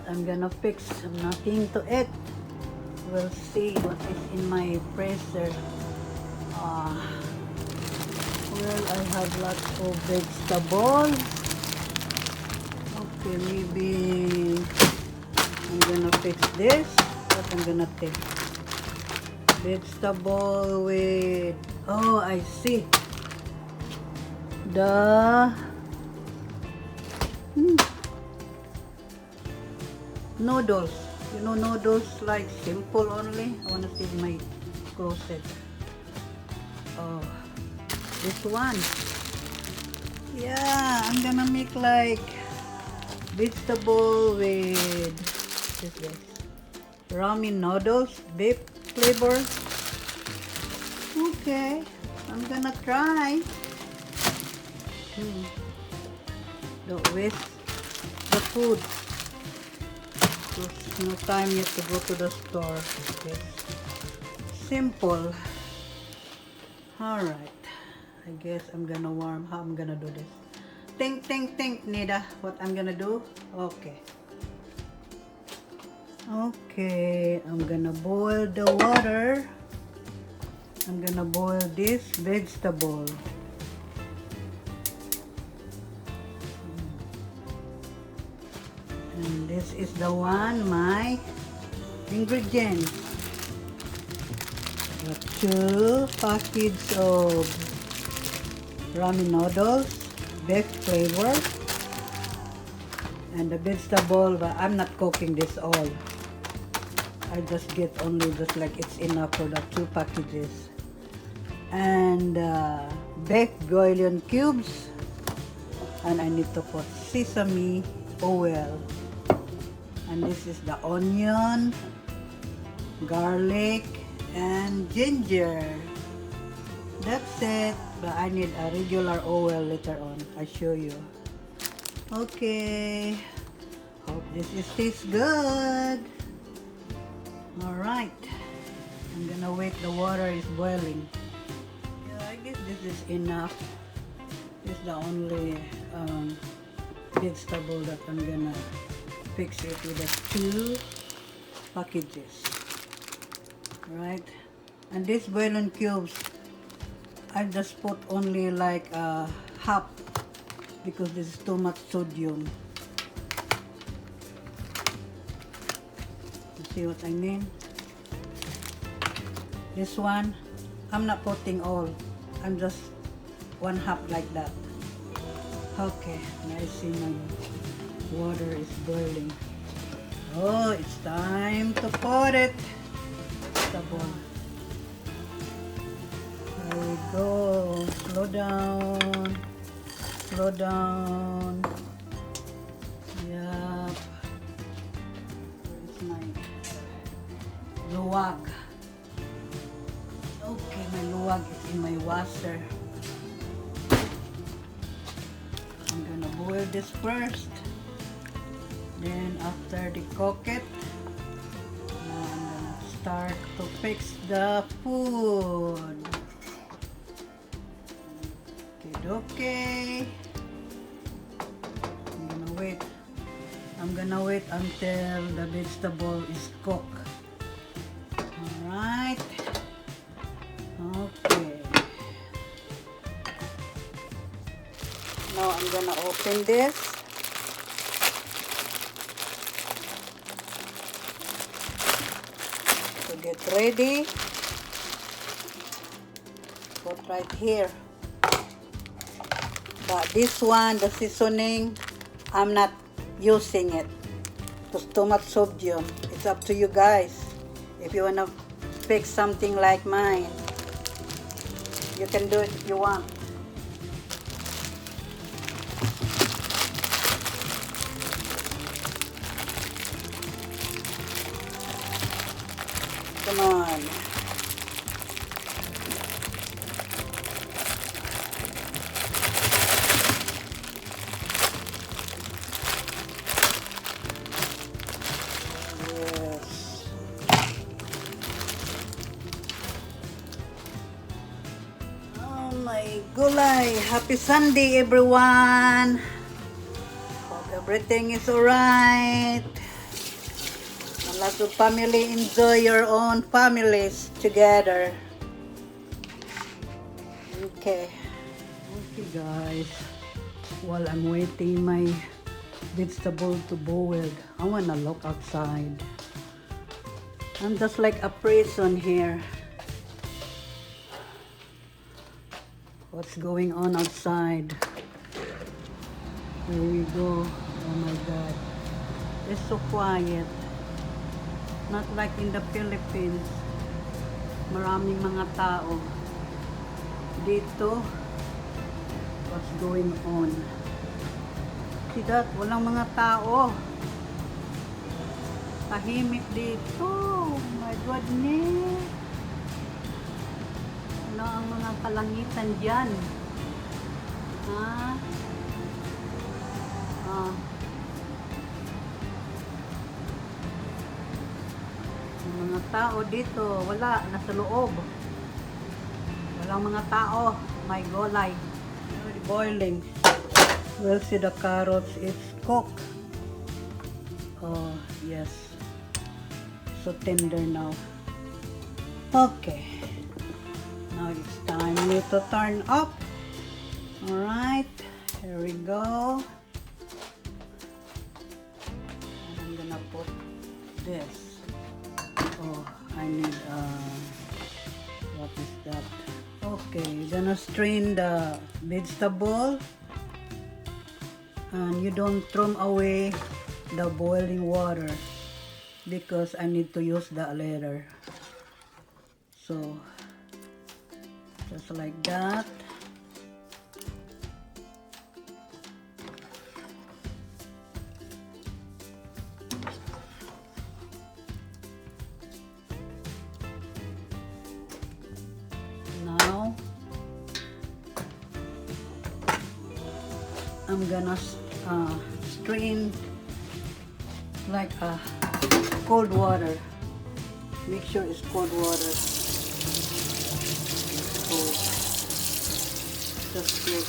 I'm gonna fix nothing to eat. We'll see what is in my freezer. Well, I have lots of vegetables. Okay, maybe I'm gonna fix this. What I'm gonna take? Vegetable with, oh, I see. The noodles. You know, noodles like simple only. I wanna see my closet. Oh, this one. Yeah, I'm gonna make like vegetable with this ramen noodles, beef flavor. Okay, I'm gonna try. Don't waste the food. There's no time yet to go to the store. Okay. Simple. Alright. I guess I'm gonna warm. How I'm gonna do this? Think, Nida. What I'm gonna do? Okay. Okay. I'm gonna boil the water. I'm gonna boil this vegetable. And this is the one, my ingredients. Got 2 packages of ramen noodles, beef flavor, and the vegetable, but I'm not cooking this all. I just get only just like it's enough for the 2 packages. And beef bouillon cubes, and I need to put sesame oil. And this is the onion, garlic, and ginger. That's it. But I need a regular oil later on. I show you. Okay. Hope this tastes good. Alright. I'm gonna wait the water is boiling. Yeah, I guess this is enough. This is the only vegetable that I'm gonna fix it with the 2 packages. Right? And this bouillon cubes, I just put only like half because this is too much sodium. You see what I mean? This one, I'm not putting all. I'm just 1/2 like that. Okay, now I see my water is boiling. Oh, it's time to put it. The bowl. There we go. Slow down. Slow down. Yup. Where's my luwag? Okay, my luwag is in my washer. I'm gonna boil this first. Then after they cook it, I'm gonna start to fix the food. Okay. I'm gonna wait until the vegetable is cooked. Alright. Okay. Now I'm gonna open this. To get ready. Put right here. But this one, the seasoning, I'm not using it. It's too much sodium. It's up to you guys. If you wanna fix something like mine, you can do it if you want. Come on. My gulay. Happy Sunday, everyone. Hope everything is alright. Lots of family, enjoy your own families together. Okay. Okay guys, while I'm waiting my vegetable to boil, I wanna look outside. I'm just like a prison here. What's going on outside? Here we go. Oh my God. It's so quiet. Not like in the Philippines. Maraming mga tao. Dito, what's going on? See that? Walang mga tao. Tahimik dito. Oh my goodness. Ano ang mga kalangitan dyan? Ha? Ah. Mga tao dito, wala, nasa loob. Walang mga tao, may golay. Boiling. We'll see the carrots, it's cooked. Oh, yes. So tender now. Okay. Now it's time to turn up. Alright, here we go. And I'm gonna put this. Oh, I need what is that? Okay, you're gonna strain the vegetable and you don't throw away the boiling water because I need to use that later. So just like that. Now I'm gonna strain like cold water. Make sure it's cold water. Oh, just good.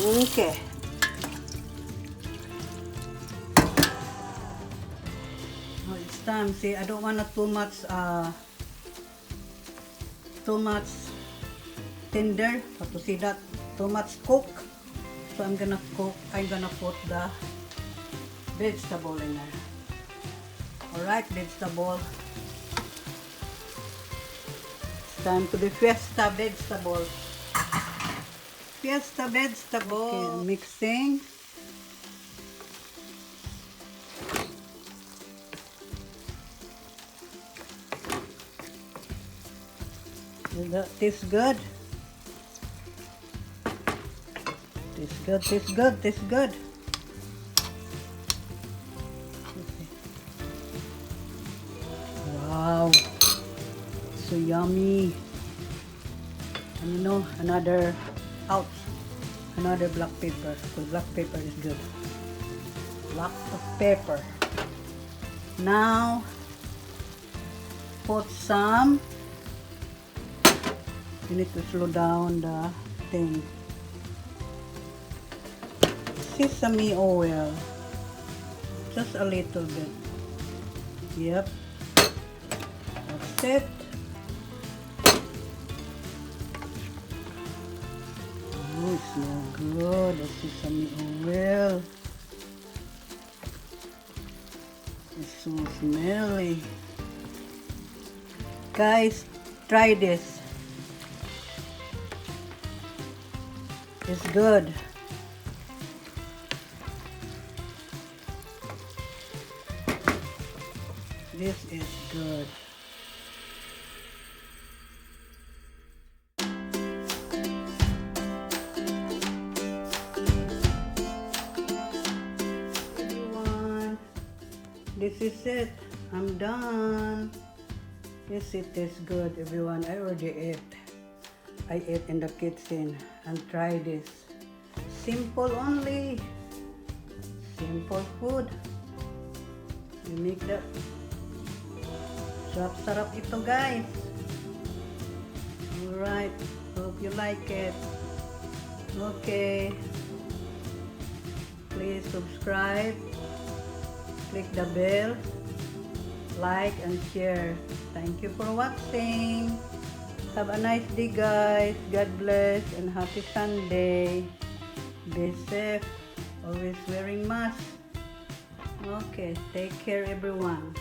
Okay. Now it's time. See, I don't want too much tender. How to see that? Too much cook. So I'm gonna put the vegetable in there. Alright, vegetable. It's time to be fiesta vegetable. Fiesta vegetable. Okay, mixing. Does that taste good? Tastes good, tastes good, tastes good. Wow, so yummy. And you know, another black pepper, because black pepper is good. Black pepper. Now put some. You need to slow down the thing. Sesame oil. Just a little bit. Yep. That's it. Oh, it smells good. The sesame oil. It's so smelly. Guys, try this. It's good. This is good. Everyone, this is it. I'm done. Yes, it tastes good, everyone. I already ate. I ate in the kitchen and try this. Simple only. Simple food. We make the sarap-sarap ito, guys. Alright. Hope you like it. Okay. Please subscribe. Click the bell. Like and share. Thank you for watching. Have a nice day, guys. God bless and happy Sunday. Be safe. Always wearing mask. Okay. Take care, everyone.